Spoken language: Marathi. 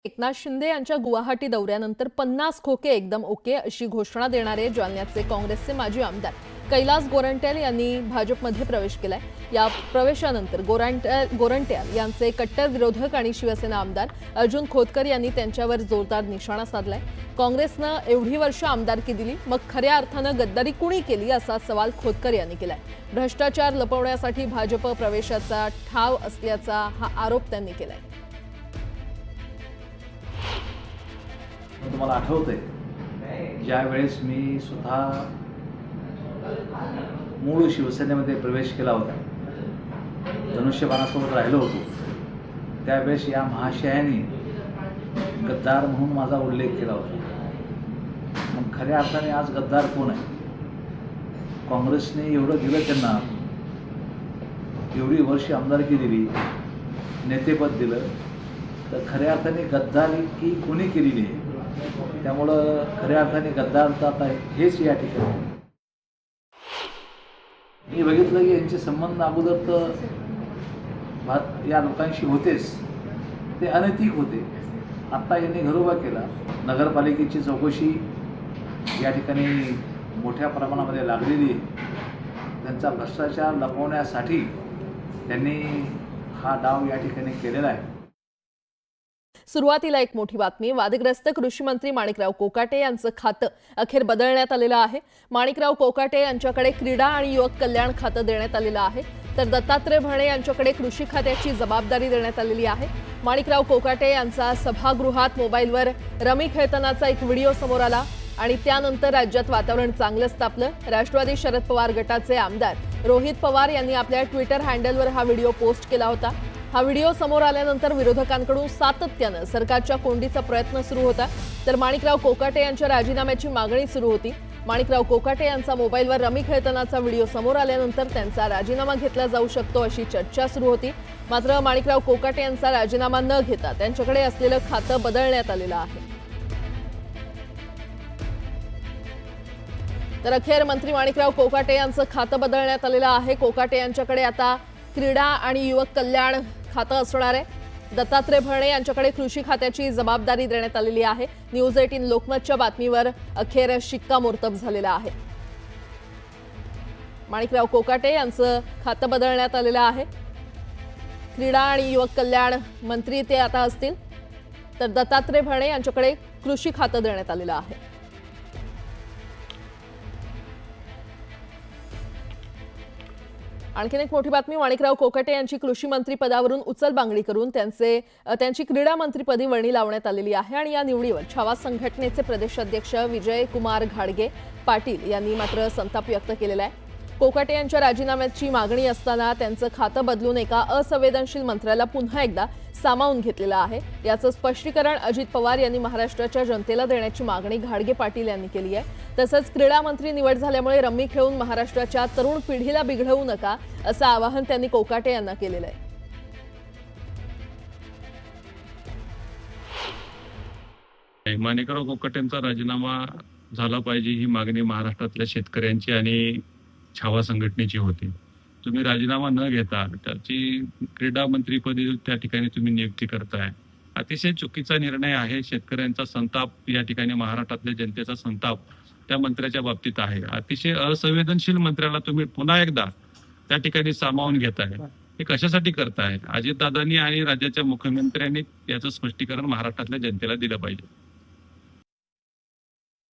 एकनाथ शिंदे यांच्या गुवाहाटी दौऱ्यानंतर 50 खोके एकदम ओके अशी घोषणा देणारे जालन्याचे काँग्रेसचे माजी आमदार कैलास गोरंट्याल यांनी भाजपमध्ये प्रवेश केलाय। या प्रवेशानंतर गोरंट्याल यांचे कट्टर विरोधक आणि शिवसेना आमदार अर्जुन खोतकर यांनी त्यांच्यावर जोरदार निशाणा साधलाय। काँग्रेसनं एवढी वर्ष आमदारकी दिली, मग खऱ्या अर्थानं गद्दारी कुणी केली असा सवाल खोतकर यांनी केलाय। भ्रष्टाचार लपवण्यासाठी भाजप प्रवेशाचा ठाव असल्याचा हा आरोप त्यांनी केलाय। तुम्हाला आठवतंय ज्या वेळेस मी स्वतः मूळ शिवसेनेमध्ये प्रवेश केला होता, धनुष्यबाणासोबत राहिलो होतो, त्यावेळेस या महाशयांनी गद्दार म्हणून माझा उल्लेख केला होता। मग खऱ्या अर्थाने आज गद्दार कोण आहे? काँग्रेसने एवढं दिलं त्यांना, एवढी वर्ष आमदारकी दिली, नेतेपद दिलं, तर खऱ्या अर्थाने गद्दारी की कोणी केलेली आहे? त्यामुळं खऱ्या अर्थाने गद्दार तर आता हेच या ठिकाणी मी बघितलं की यांचे संबंध अगोदर तर या लोकांशी होतेच, ते अनैतिक होते। आत्ता यांनी घरोबा केला। नगरपालिकेची चौकशी या ठिकाणी मोठ्या प्रमाणामध्ये लागलेली आहे। त्यांचा भ्रष्टाचार लपवण्यासाठी त्यांनी हा डाव या ठिकाणी केलेला आहे। सुरुवातीला एक मोठी बातमी, वादग्रस्त कृषी मंत्री माणिकराव कोकाटे यांचं खातं अखेर बदलण्यात आलेलं आहे। माणिकराव कोकाटे यांच्याकडे क्रीडा आणि युवक कल्याण खातं देण्यात आलेलं आहे, तर दत्तात्रय भरणे यांच्याकडे कृषी खात्याची जबाबदारी देण्यात आलेली आहे। माणिकराव कोकाटे यांचा सभागृहात मोबाईलवर रमी खेळतानाचा एक व्हिडिओ समोर आला आणि त्यानंतर राज्यात वातावरण चांगलंच तापलं। राष्ट्रवादी शरद पवार गटाचे आमदार रोहित पवार यांनी आपल्या ट्विटर हँडलवर हा व्हिडिओ पोस्ट केला होता। हा व्हिडिओ समोर आल्यानंतर विरोधकांकडून सातत्यानं सरकारच्या कोंडीचा प्रयत्न सुरू होता, तर माणिकराव कोकाटे यांच्या राजीनाम्याची मागणी सुरू होती। माणिकराव कोकाटे यांचा मोबाईलवर रमी खेळतानाचा व्हिडिओ समोर आल्यानंतर त्यांचा राजीनामा घेतला जाऊ शकतो अशी चर्चा सुरू होती। मात्र माणिकराव कोकाटे यांचा राजीनामा न घेता त्यांच्याकडे असलेलं खातं बदलण्यात आलेलं आहे। तर अखेर मंत्री माणिकराव कोकाटे यांचं खातं बदलण्यात आलेलं आहे। कोकाटे यांच्याकडे आता क्रीडा आणि युवक कल्याण खातं असणार आहे। दत्तात्रय भरणे यांच्याकडे कृषी खात्याची जबाबदारी देण्यात आलेली आहे। न्यूज 18 लोकमतच्या बातमीवर अखेर शिक्कामोर्तब झालेला आहे। माणिकराव कोकाटे यांचं खातं बदलण्यात आलेलं आहे। क्रीडा आणि युवक कल्याण मंत्री ते आता असतील, तर दत्तात्रय भरणे यांच्याकडे कृषी खातं देण्यात आलेलं आहे। आणखीन एक मोठी बातमी, माणिकराव कोकाटे यांची कृषी मंत्री पदावरून उचलबांगडी करून त्यांची क्रीडा मंत्रीपदी वर्णी लावण्यात आलेली आहे आणि या निवडीवर छावा संघटनेचे प्रदेशाध्यक्ष विजय कुमार घाडगे पाटील यांनी मात्र संताप व्यक्त केलेला आहे। कोकाटे यांच्या राजीनाम्याची मागणी असताना त्यांचं खातं बदलून एका असंवेदनशील मंत्र्याला पुन्हा एकदा सामावून घेतलेलं आहे। याचं स्पष्टीकरण अजित पवार यांनी महाराष्ट्राच्या जनतेला देण्याची मागणी घाडगे पाटील यांनी केली आहे। तसंच क्रीडा मंत्री निवड झाल्यामुळे रम्मी खेळून महाराष्ट्राच्या तरुण पिढीला बिघडवू नका असं आवाहन त्यांनी कोकाटे यांना केलेलं आहे। माणिकराव कोकाटेंचा राजीनामा झाला पाहिजे ही मागणी महाराष्ट्रातल्या शेतकऱ्यांची आणि छावा संघटनेची होती। तुम्ही राजीनामा न घेता त्याची क्रीडा मंत्रीपदी त्या ठिकाणी तुम्ही नियुक्ती करताय, अतिशय चुकीचा निर्णय आहे। शेतकऱ्यांचा संताप या ठिकाणी, महाराष्ट्रातल्या जनतेचा संताप त्या मंत्र्याच्या बाबतीत आहे। अतिशय असंवेदनशील मंत्र्याला तुम्ही पुन्हा एकदा त्या ठिकाणी सामावून घेताय, हे कशासाठी करताय? अजितदादांनी आणि राज्याच्या मुख्यमंत्र्यांनी याचं स्पष्टीकरण महाराष्ट्रातल्या जनतेला दिलं पाहिजे।